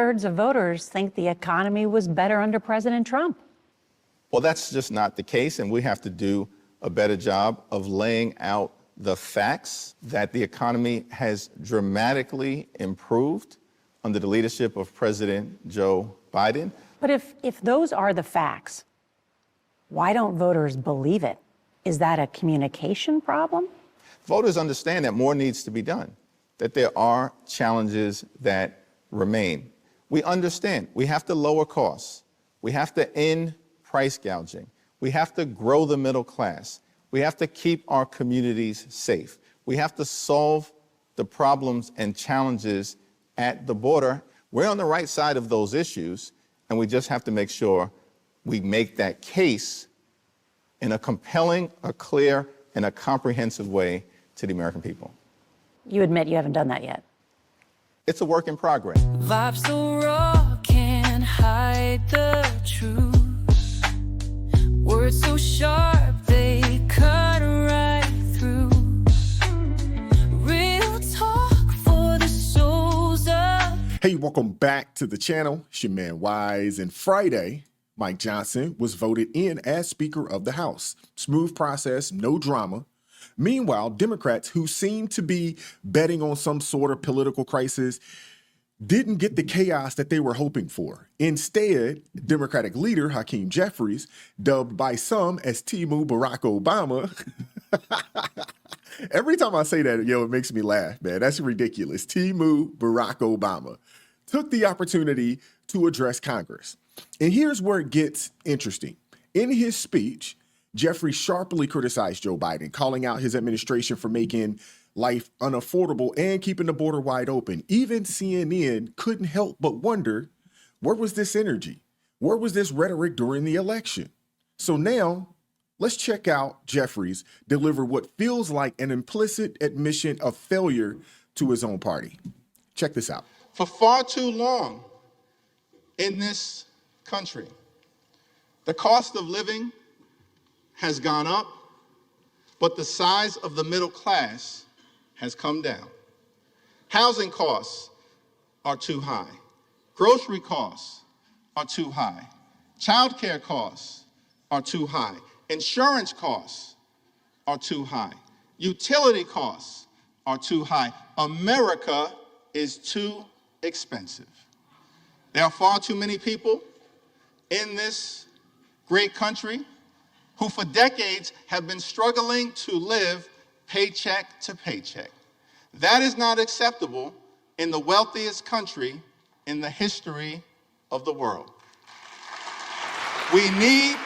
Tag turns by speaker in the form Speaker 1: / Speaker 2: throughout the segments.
Speaker 1: 2/3 of voters think the economy was better under President Trump.
Speaker 2: Well, that's just not the case, and we have to do a better job of laying out the facts that the economy has dramatically improved under the leadership of President Joe Biden.
Speaker 1: But if those are the facts, why don't voters believe it? Is that a communication problem?
Speaker 2: Voters understand that more needs to be done, that there are challenges that remain. We understand we have to lower costs. We have to end price gouging. We have to grow the middle class. We have to keep our communities safe. We have to solve the problems and challenges at the border. We're on the right side of those issues, and we just have to make sure we make that case in a compelling, a clear, and a comprehensive way to the American people.
Speaker 1: You admit you haven't done that yet.
Speaker 2: It's a work in progress.
Speaker 3: Vibes so raw, can't hide the truth. Words so sharp, they cut right through. Real talk for the souls of...
Speaker 4: Hey, welcome back to the channel. It's your man Wise. And Friday, Mike Johnson was voted in as Speaker of the House. Smooth process, no drama. Meanwhile, Democrats who seem to be betting on some sort of political crisis didn't get the chaos that they were hoping for. Instead, Democratic leader Hakeem Jeffries, dubbed by some as Timu Barack Obama. Every time I say that, it makes me laugh, man. That's ridiculous. Timu Barack Obama took the opportunity to address Congress. And here's where it gets interesting. In his speech, Jeffries sharply criticized Joe Biden, calling out his administration for making life unaffordable and keeping the border wide open. Even CNN couldn't help but wonder, where was this energy? Where was this rhetoric during the election? So now, let's check out Jeffries deliver what feels like an implicit admission of failure to his own party. Check this out.
Speaker 2: For far too long in this country, the cost of living has gone up, but the size of the middle class has come down. Housing costs are too high. Grocery costs are too high. Childcare costs are too high. Insurance costs are too high. Utility costs are too high. America is too expensive. There are far too many people in this great country who for decades have been struggling to live paycheck to paycheck. That is not acceptable in the wealthiest country in the history of the world. We need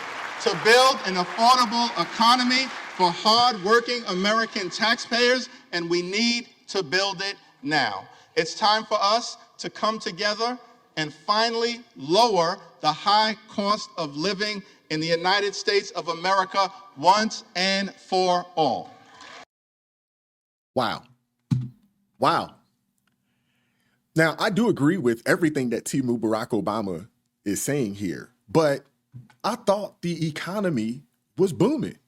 Speaker 2: to build an affordable economy for hard-working American taxpayers, and we need to build it now. It's time for us to come together and finally lower the high cost of living in the United States of America once and for all.
Speaker 4: Wow. Wow. Now, I do agree with everything that Timu Barack Obama is saying here, but I thought the economy was booming.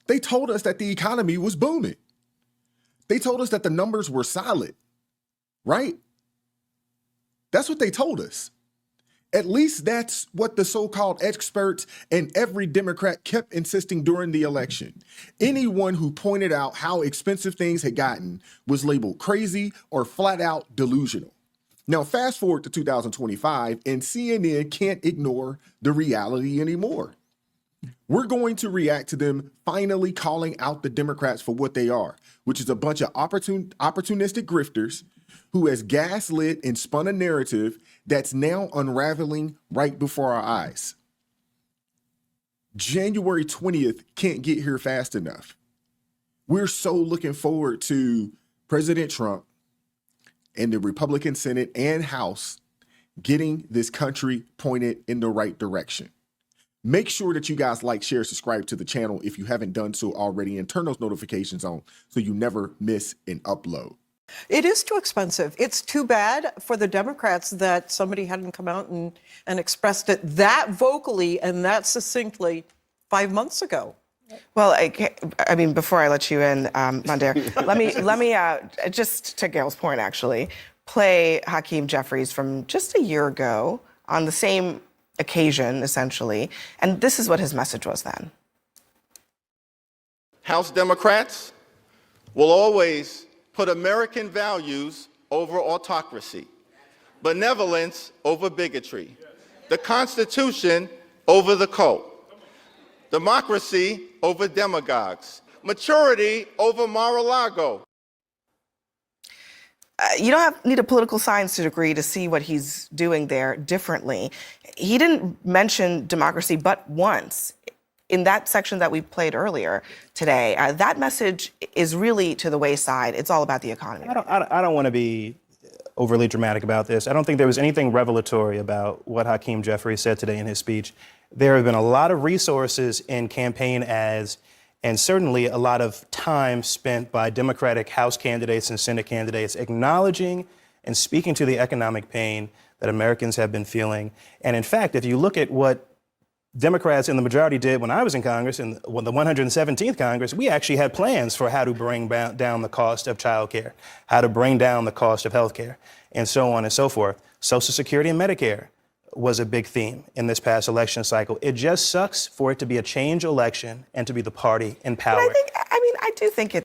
Speaker 4: They told us that the economy was booming. They told us that the numbers were solid, right? That's what they told us. At least that's what the so-called experts and every Democrat kept insisting during the election. Anyone who pointed out how expensive things had gotten was labeled crazy or flat out delusional. Now, fast forward to 2025, and CNN can't ignore the reality anymore. We're going to react to them finally calling out the Democrats for what they are, which is a bunch of opportunistic grifters who has gaslit and spun a narrative that's now unraveling right before our eyes. January 20th can't get here fast enough. We're so looking forward to President Trump and the Republican Senate and House getting this country pointed in the right direction. Make sure that you guys like, share, subscribe to the channel if you haven't done so already, and turn those notifications on so you never miss an upload.
Speaker 5: It is too expensive. It's too bad for the Democrats that somebody hadn't come out and expressed it that vocally and that succinctly 5 months ago.
Speaker 6: Well, I mean, before I let you in, Mandir, let me just to Gail's point, actually, play Hakeem Jeffries from just a year ago on the same occasion, essentially. And this is what his message was then.
Speaker 2: House Democrats will always put American values over autocracy, benevolence over bigotry, the Constitution over the cult, democracy over demagogues, maturity over Mar-a-Lago.
Speaker 6: You don't need a political science degree to see what he's doing there differently. He didn't mention democracy but once in that section that we played earlier today. That message is really to the wayside. It's all about the economy.
Speaker 7: I don't want to be overly dramatic about this. I don't think there was anything revelatory about what Hakeem Jeffries said today in his speech. There have been a lot of resources in campaign ads and certainly a lot of time spent by Democratic House candidates and Senate candidates acknowledging and speaking to the economic pain that Americans have been feeling. And in fact, if you look at what Democrats in the majority did when I was in Congress, in the 117th Congress, we actually had plans for how to bring down the cost of child care, how to bring down the cost of health care, and so on and so forth. Social Security and Medicare was a big theme in this past election cycle. It just sucks for it to be a change election and to be the party in power.
Speaker 6: But I do think it.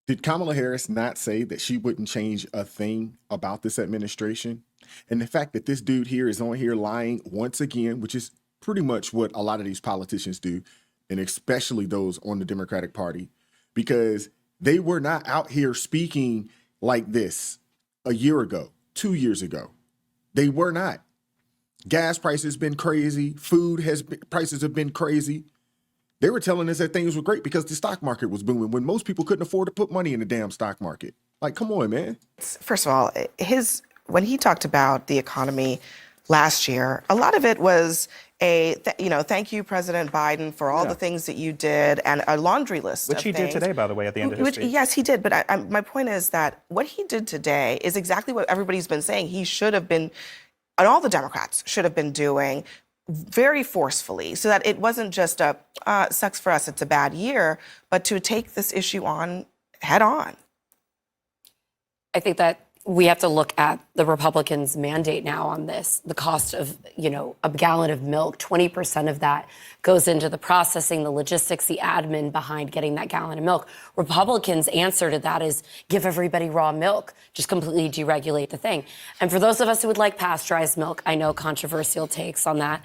Speaker 4: Did Kamala Harris not say that she wouldn't change a thing about this administration? And the fact that this dude here is on here lying once again, which is pretty much what a lot of these politicians do, and especially those on the Democratic Party, because they were not out here speaking like this a year ago, 2 years ago. They were not. Gas prices been crazy. Prices have been crazy. They were telling us that things were great because the stock market was booming when most people couldn't afford to put money in the damn stock market. Like, come on, man.
Speaker 6: First of all, when he talked about the economy last year, a lot of it was thank you, President Biden, for all the things that you did, and a laundry list
Speaker 7: Which he did today, by the way, at the end of his speech.
Speaker 6: Yes, he did. But my point is that what he did today is exactly what everybody's been saying he should have been, and all the Democrats should have been doing very forcefully, so that it wasn't just sucks for us, it's a bad year, but to take this issue on head on.
Speaker 8: I think that we have to look at the Republicans' mandate now on this. The cost of, a gallon of milk, 20% of that goes into the processing, the logistics, the admin behind getting that gallon of milk. Republicans' answer to that is give everybody raw milk, just completely deregulate the thing. And for those of us who would like pasteurized milk, I know controversial takes on that.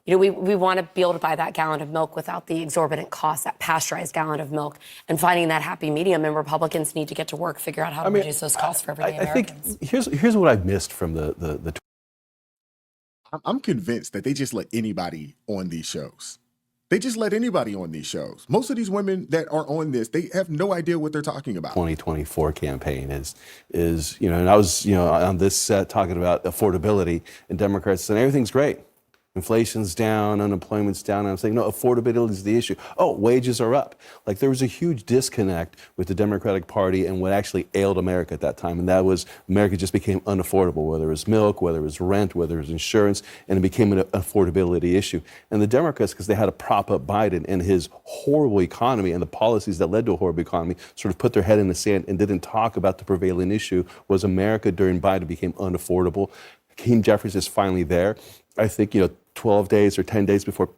Speaker 8: We want to be able to buy that gallon of milk without the exorbitant cost, that pasteurized gallon of milk, and finding that happy medium. And Republicans need to get to work, figure out how to reduce those costs for everyday Americans.
Speaker 9: I think here's what I've missed from the.
Speaker 4: I'm convinced that they just let anybody on these shows. They just let anybody on these shows. Most of these women that are on this, they have no idea what they're talking about.
Speaker 9: 2024 campaign is and I was on this set talking about affordability, and Democrats saying everything's great. Inflation's down, unemployment's down. And I'm saying, no, affordability is the issue. Oh, wages are up. Like, there was a huge disconnect with the Democratic Party and what actually ailed America at that time. And that was America just became unaffordable, whether it was milk, whether it was rent, whether it was insurance, and it became an affordability issue. And the Democrats, because they had to prop up Biden and his horrible economy and the policies that led to a horrible economy, sort of put their head in the sand and didn't talk about the prevailing issue was America during Biden became unaffordable. Hakeem Jeffries is finally there. I think, 12 days or 10 days before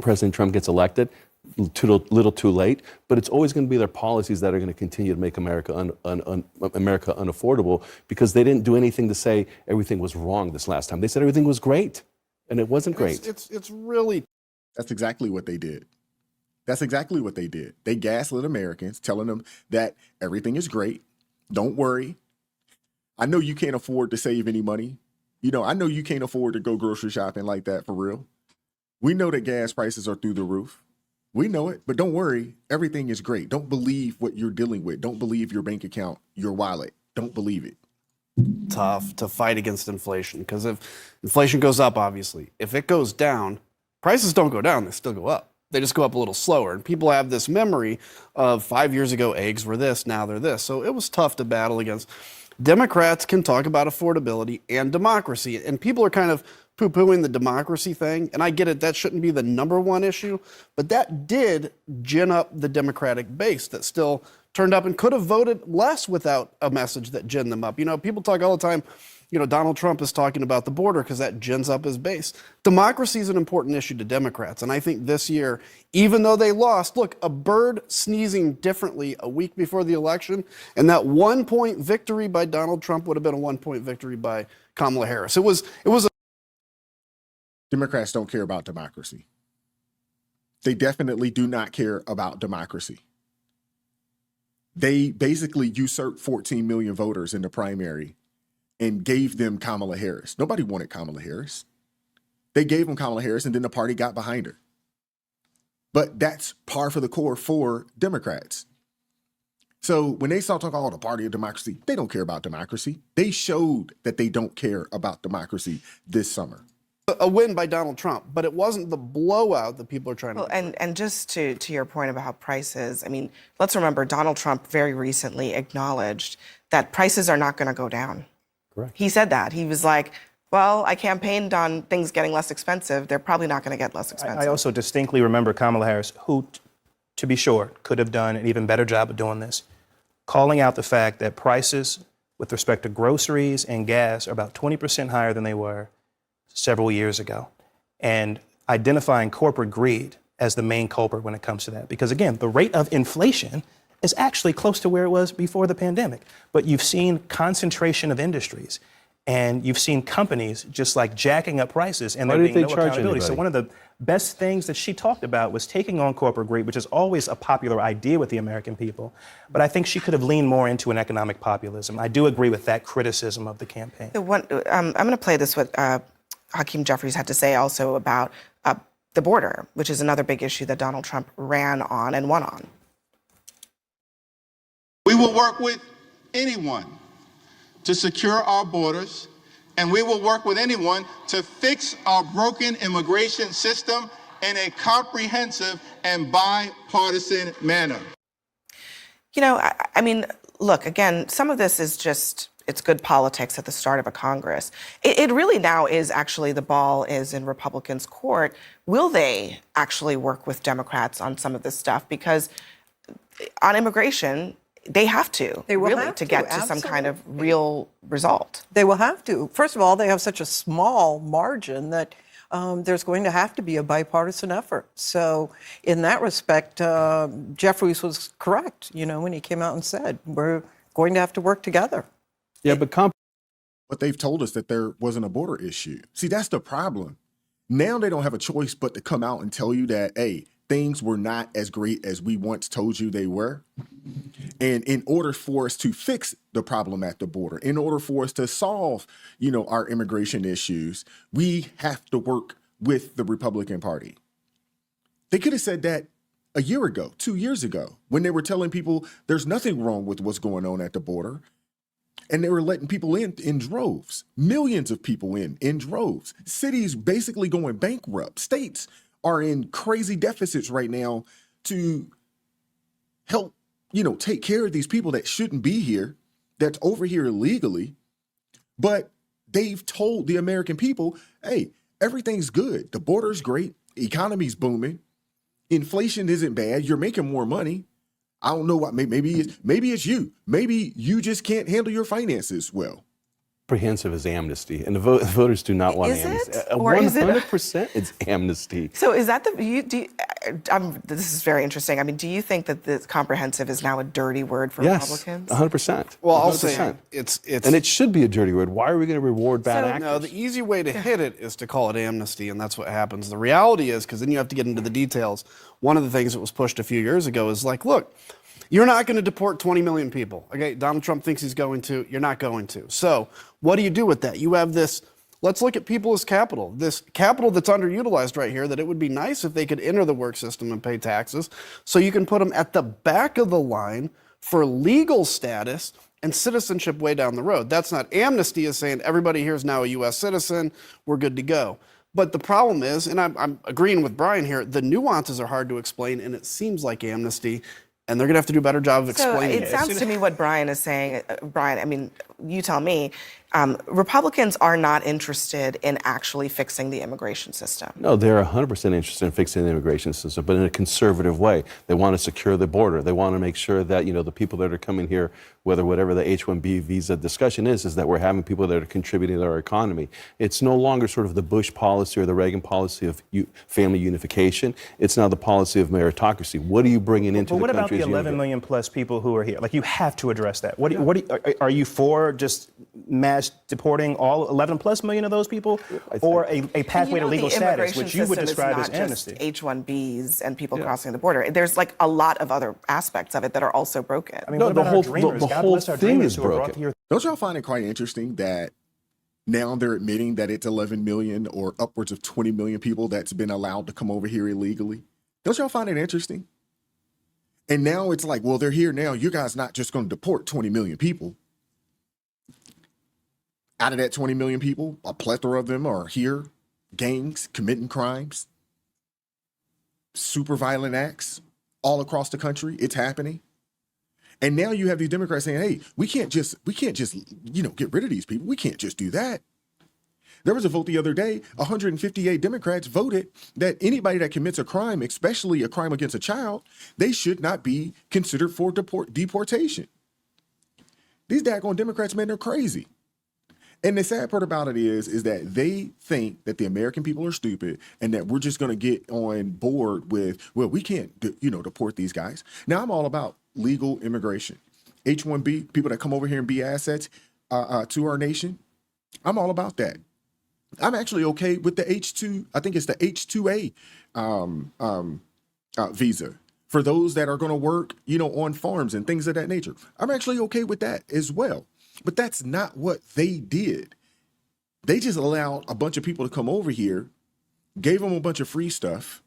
Speaker 9: President Trump gets elected, little too late, but it's always going to be their policies that are going to continue to make America unaffordable, because they didn't do anything to say everything was wrong this last time. They said everything was great, and it wasn't great.
Speaker 4: It's really... That's exactly what they did. That's exactly what they did. They gaslit Americans, telling them that everything is great. Don't worry. I know you can't afford to save any money. I know you can't afford to go grocery shopping like that for real. We know that gas prices are through the roof. We know it, but don't worry. Everything is great. Don't believe what you're dealing with. Don't believe your bank account, your wallet. Don't believe it.
Speaker 10: Tough to fight against inflation, because if inflation goes up, obviously, if it goes down, prices don't go down, they still go up. They just go up a little slower. And people have this memory of 5 years ago, eggs were this, now they're this. So it was tough to battle against. Democrats can talk about affordability and democracy, and people are kind of poo-pooing the democracy thing, and I get it, that shouldn't be the number one issue, but that did gin up the Democratic base that still turned up and could have voted less without a message that ginned them up. You know, people talk all the time, you know, Donald Trump is talking about the border because that gins up his base. Democracy is an important issue to Democrats. And I think this year, even though they lost, look, a bird sneezing differently a week before the election, and that 1-point victory by Donald Trump would have been a 1-point victory by Kamala Harris. It was a
Speaker 4: Democrats don't care about democracy. They definitely do not care about democracy. They basically usurped 14 million voters in the primary and gave them Kamala Harris. Nobody wanted Kamala Harris. They gave them Kamala Harris, and then the party got behind her. But that's par for the course for Democrats. So when they start talking about the party of democracy, they don't care about democracy. They showed that they don't care about democracy this summer.
Speaker 10: a win by Donald Trump, but it wasn't the blowout that people are trying to.
Speaker 6: Well, and just to your point about prices, I mean, let's remember Donald Trump very recently acknowledged that prices are not going to go down.
Speaker 9: Correct.
Speaker 6: He said that. He was like, well, I campaigned on things getting less expensive. They're probably not going to get less expensive.
Speaker 7: I also distinctly remember Kamala Harris, who, to be sure, could have done an even better job of doing this, calling out the fact that prices with respect to groceries and gas are about 20% higher than they were several years ago, and identifying corporate greed as the main culprit when it comes to that. Because again, the rate of inflation is actually close to where it was before the pandemic, but you've seen concentration of industries, and you've seen companies just like jacking up prices, and there being no accountability. So one of the best things that she talked about was taking on corporate greed, which is always a popular idea with the American people. But I think she could have leaned more into an economic populism. I do agree with that criticism of the campaign.
Speaker 6: I'm going to play this with Hakeem Jeffries had to say also about the border, which is another big issue that Donald Trump ran on and won on.
Speaker 2: We will work with anyone to secure our borders, and we will work with anyone to fix our broken immigration system in a comprehensive and bipartisan manner.
Speaker 6: You know, I mean, look, again, some of this is just, it's good politics at the start of a Congress. It really now is actually, the ball is in Republicans' court. Will they actually work with Democrats on some of this stuff? Because on immigration, they have to,
Speaker 5: They will
Speaker 6: really,
Speaker 5: have
Speaker 6: to get to some kind of real result.
Speaker 5: They will have to. First of all, they have such a small margin that there's going to have to be a bipartisan effort. So in that respect, Jeffries was correct, you know, when he came out and said, we're going to have to work together.
Speaker 9: Yeah, but
Speaker 4: But they've told us that there wasn't a border issue. See, that's the problem. Now they don't have a choice but to come out and tell you that, hey, things were not as great as we once told you they were. And in order for us to fix the problem at the border, in order for us to solve, you know, our immigration issues, we have to work with the Republican Party. They could have said that a year ago, 2 years ago, when they were telling people there's nothing wrong with what's going on at the border. And they were letting people in droves, millions of people in droves, cities basically going bankrupt. States are in crazy deficits right now to help, you know, take care of these people that shouldn't be here, that's over here illegally. But they've told the American people, hey, everything's good. The border's great. Economy's booming. Inflation isn't bad. You're making more money. I don't know what, maybe it's you. Maybe you just can't handle your finances well.
Speaker 9: comprehensive is amnesty, and the voters do not want
Speaker 6: Is
Speaker 9: amnesty.
Speaker 6: it? Or is it?
Speaker 9: 100% it's amnesty.
Speaker 6: So is that this is very interesting. I mean, do you think that this comprehensive is now a dirty word for
Speaker 9: Yes,
Speaker 6: Republicans?
Speaker 9: 100%.
Speaker 10: Well, I'll
Speaker 9: 100%.
Speaker 10: say it's
Speaker 9: And it should be a dirty word. Why are we going to reward bad actors?
Speaker 10: No, the easy way to hit it is to call it amnesty, and that's what happens. The reality is, because then you have to get into the details, one of the things that was pushed a few years ago is like, look, you're not going to deport 20 million people. Okay, Donald Trump thinks he's going to. You're not going to. So what do you do with that? You have this, let's look at people as capital. This capital that's underutilized right here, that it would be nice if they could enter the work system and pay taxes, so you can put them at the back of the line for legal status and citizenship way down the road. That's not amnesty, is saying everybody here is now a U.S. citizen, we're good to go. But the problem is, and I'm agreeing with Brian here, the nuances are hard to explain, and it seems like amnesty, and they're going to have to do a better job of explaining
Speaker 6: it sounds to me what Brian is saying, Brian, I mean, you tell me, Republicans are not interested in actually fixing the immigration system.
Speaker 9: No, they're 100% interested in fixing the immigration system, but in a conservative way. They want to secure the border. They want to make sure that, the people that are coming here, whatever the H-1B visa discussion is that we're having people that are contributing to our economy. It's no longer sort of the Bush policy or the Reagan policy of family unification. It's now the policy of meritocracy. What are you bringing into the country?
Speaker 7: But what about the 11 million plus people who are here? Like, you have to address that. Are you for just mass deporting all 11 plus million of those people, or a pathway to legal status, which you would describe as amnesty?
Speaker 6: H-1Bs and people crossing the border. There's like a lot of other aspects of it that are also broken.
Speaker 7: I mean, what about our dreamers?
Speaker 9: The
Speaker 7: God
Speaker 9: whole
Speaker 7: bless our
Speaker 9: thing
Speaker 7: dreamers
Speaker 9: is
Speaker 7: who are brought
Speaker 9: broken.
Speaker 7: here.
Speaker 4: Don't y'all find it quite interesting that now they're admitting that it's 11 million or upwards of 20 million people that's been allowed to come over here illegally? Don't y'all find it interesting? And now it's like, well, they're here now. You guys not just going to deport 20 million people. Out of that 20 million people, a plethora of them are here, gangs, committing crimes, super violent acts all across the country. It's happening. And now you have these Democrats saying, hey, we can't just, get rid of these people. We can't just do that. There was a vote the other day, 158 Democrats voted that anybody that commits a crime, especially a crime against a child, they should not be considered for deportation. These daggone Democrats, man, they're crazy. And the sad part about it is that they think that the American people are stupid and that we're just going to get on board with, well, we can't, deport these guys. Now, I'm all about legal immigration. H-1B, people that come over here and be assets to our nation. I'm all about that. I'm actually okay with the H-2, I think it's the H-2A visa for those that are going to work, on farms and things of that nature. I'm actually okay with that as well. But that's not what they did. They just allowed a bunch of people to come over here, gave them a bunch of free stuff.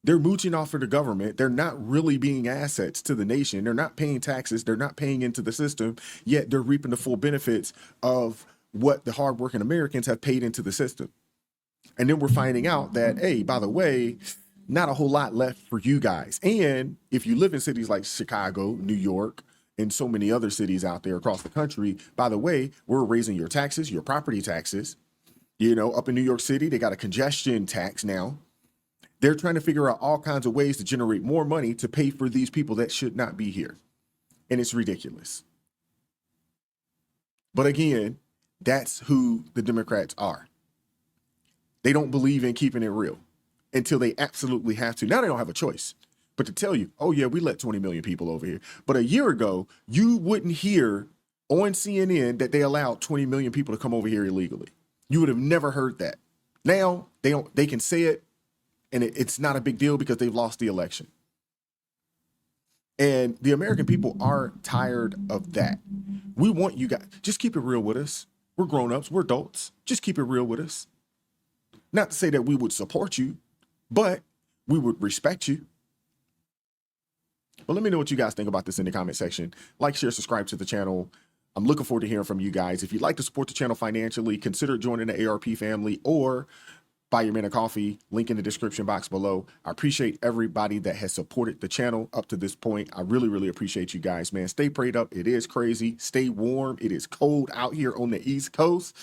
Speaker 4: They're mooching off for the government. They're not really being assets to the nation. They're not paying taxes. They're not paying into the system, yet they're reaping the full benefits of what the hardworking Americans have paid into the system. And then we're finding out that, hey, by the way, not a whole lot left for you guys. And if you live in cities like Chicago, New York, and so many other cities out there across the country, by the way, we're raising your taxes, your property taxes. Up in New York City, they got a congestion tax now. They're trying to figure out all kinds of ways to generate more money to pay for these people that should not be here. And it's ridiculous. But again, that's who the Democrats are. They don't believe in keeping it real until they absolutely have to. Now they don't have a choice. But to tell you, oh yeah, we let 20 million people over here. But a year ago, you wouldn't hear on CNN that they allowed 20 million people to come over here illegally. You would have never heard that. Now they can say it, and it's not a big deal because they've lost the election. And the American people are tired of that. We want you guys, just keep it real with us. We're grown-ups, we're adults. Just keep it real with us. Not to say that we would support you, but we would respect you. Well, let me know what you guys think about this in the comment section. Like, share, subscribe to the channel. I'm looking forward to hearing from you guys. If you'd like to support the channel financially, consider joining the ARP family or buy your man a coffee. Link in the description box below. I appreciate everybody that has supported the channel up to this point. I really, really appreciate you guys, man. Stay prayed up. It is crazy. Stay warm. It is cold out here on the East Coast.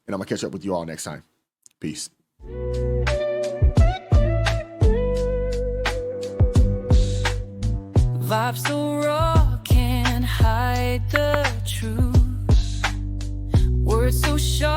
Speaker 4: And I'm going to catch up with you all next time. Peace.
Speaker 3: Vibes so raw, can't hide the truth. Words so sharp.